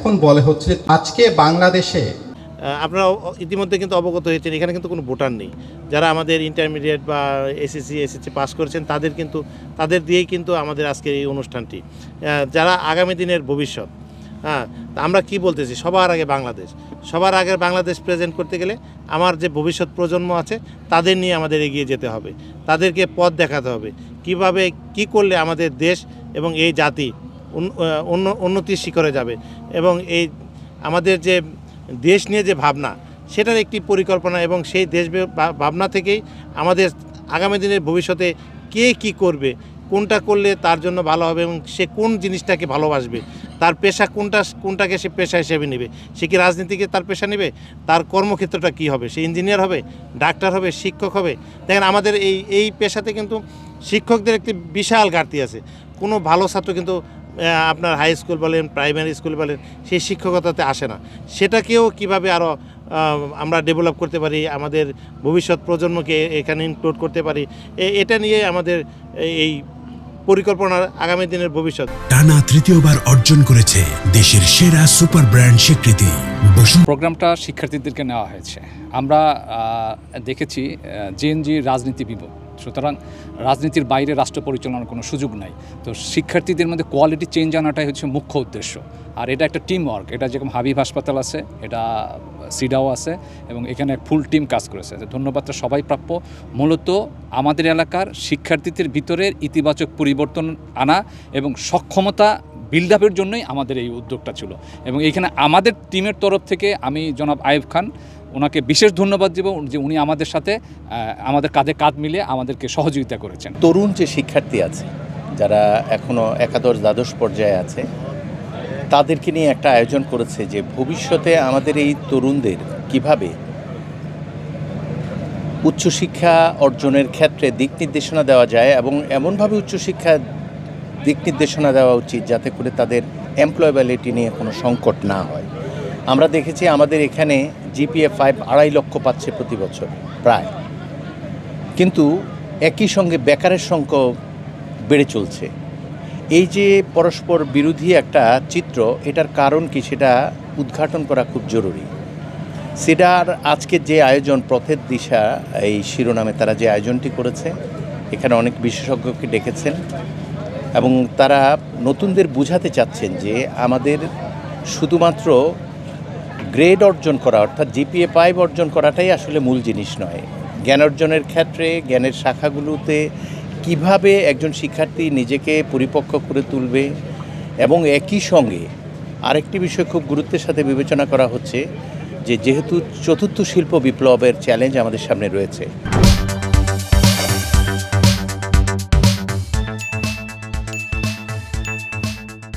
এখন বলে হচ্ছে আজকে বাংলাদেশে আপনারা ইতিমধ্যে কিন্তু অবগত হয়েছেন এখানে কিন্তু কোনো ভোটার নেই। যারা আমাদের ইন্টারমিডিয়েট বা এসএসসি পাস করেছেন তাদের দিয়েই কিন্তু আমাদের আজকের এই অনুষ্ঠানটি, যারা আগামী দিনের ভবিষ্যৎ। আমরা কি বলতেছি, সবার আগে বাংলাদেশ প্রেজেন্ট করতে গেলে আমার যে ভবিষ্যৎ প্রজন্ম আছে তাদের নিয়ে আমাদের এগিয়ে যেতে হবে, তাদেরকে পথ দেখাতে হবে কিভাবে কি করলে আমাদের দেশ এবং এই জাতি উন্নতির শিখরে যাবে, এবং এই আমাদের যে দেশ নিয়ে যে ভাবনা সেটার একটি পরিকল্পনা, এবং সেই দেশ ভাবনা থেকেই আমাদের আগামী দিনের ভবিষ্যতে কে কি করবে, কোনটা করলে তার জন্য ভালো হবে এবং সে কোন জিনিসটাকে ভালোবাসবে, তার পেশা কোনটাকে সে পেশা হিসেবে নেবে, সে কি রাজনীতিকে তার পেশা নেবে, তার কর্মক্ষেত্রটা কি হবে, সে ইঞ্জিনিয়ার হবে, ডাক্তার হবে, শিক্ষক হবে। দেখেন আমাদের এই পেশাতে কিন্তু শিক্ষকদের একটি বিশাল ঘাটতি আছে। কোনো ভালো ছাত্র কিন্তু আপনার হাই স্কুল বলেন, প্রাইমারি স্কুল বলেন, সেই শিক্ষকতাতে আসে না। সেটাকেও কিভাবে আরও আমরা ডেভেলপ করতে পারি, আমাদের ভবিষ্যৎ প্রজন্মকে এখানে ইনক্লুড করতে পারি, এটা নিয়ে আমাদের এই পরিকল্পনার আগামী দিনের ভবিষ্যৎ। টানা তৃতীয়বার অর্জন করেছে দেশের সেরা সুপার ব্র্যান্ড স্বীকৃতি। প্রোগ্রামটা শিক্ষার্থীদেরকে নেওয়া হয়েছে। আমরা দেখেছি জেএনজি রাজনীতি বিমুখ, সুতরাং রাজনীতির বাইরে রাষ্ট্র পরিচালনার কোনো সুযোগ নাই। তো শিক্ষার্থীদের মধ্যে কোয়ালিটি চেঞ্জ আনাটাই হচ্ছে মুখ্য উদ্দেশ্য। আর এটা একটা টিম ওয়ার্ক, এটা যেরকম হাবিব হাসপাতাল আছে, এটা সিডাও আছে, এবং এখানে ফুল টিম কাজ করেছে। ধন্যবাদটা সবাই প্রাপ্য। মূলত আমাদের এলাকার শিক্ষার্থীদের ভিতরের ইতিবাচক পরিবর্তন আনা এবং সক্ষমতা বিল্ড আপের জন্যই আমাদের এই উদ্যোগটা ছিল। এবং এইখানে আমাদের টিমের তরফ থেকে আমি জনাব আইয়ুব খান ওনাকে বিশেষ ধন্যবাদ দেব যে উনি আমাদের সাথে আমাদের কাঁধে কাঁধ মিলে আমাদেরকে সহযোগিতা করেছেন। তরুণ যে শিক্ষার্থী আছে যারা এখনও একাদশ দ্বাদশ পর্যায়ে আছে, তাদেরকে নিয়ে একটা আয়োজন করেছে যে ভবিষ্যতে আমাদের এই তরুণদের কিভাবে উচ্চশিক্ষা অর্জনের ক্ষেত্রে দিক নির্দেশনা দেওয়া যায়, এবং এমনভাবে উচ্চশিক্ষা দিক নির্দেশনা দেওয়া উচিত যাতে করে তাদের এমপ্লয়েবিলিটি নিয়ে কোনো সংকট না হয়। আমরা দেখেছি আমাদের এখানে জিপিএ 5 2.5 লক্ষ পাচ্ছে প্রতি বছর প্রায়, কিন্তু একই সঙ্গে বেকারের সংখ্যা বেড়ে চলছে। এই যে পরস্পর বিরোধী একটা চিত্র, এটার কারণ কি সেটা উদ্ঘাটন করা খুব জরুরি। সিডার আজকের যে আয়োজন পথের দিশা এই শিরোনামে তারা যে আয়োজনটি করেছে, এখানে অনেক বিশেষজ্ঞকে ডেকেছেন এবং তারা নতুনদের বুঝাতে চাচ্ছেন যে আমাদের শুধুমাত্র গ্রেড অর্জন করা অর্থাৎ জিপিএ 5 অর্জন করাটাই আসলে মূল জিনিস নয়। জ্ঞান অর্জনের ক্ষেত্রে জ্ঞানের শাখাগুলোতে কিভাবে একজন শিক্ষার্থী নিজেকে পরিপক্ক করে তুলবে, এবং একই সঙ্গে আরেকটি বিষয় খুব গুরুত্বের সাথে বিবেচনা করা হচ্ছে যে যেহেতু চতুর্থ শিল্প বিপ্লবের চ্যালেঞ্জ আমাদের সামনে রয়েছে,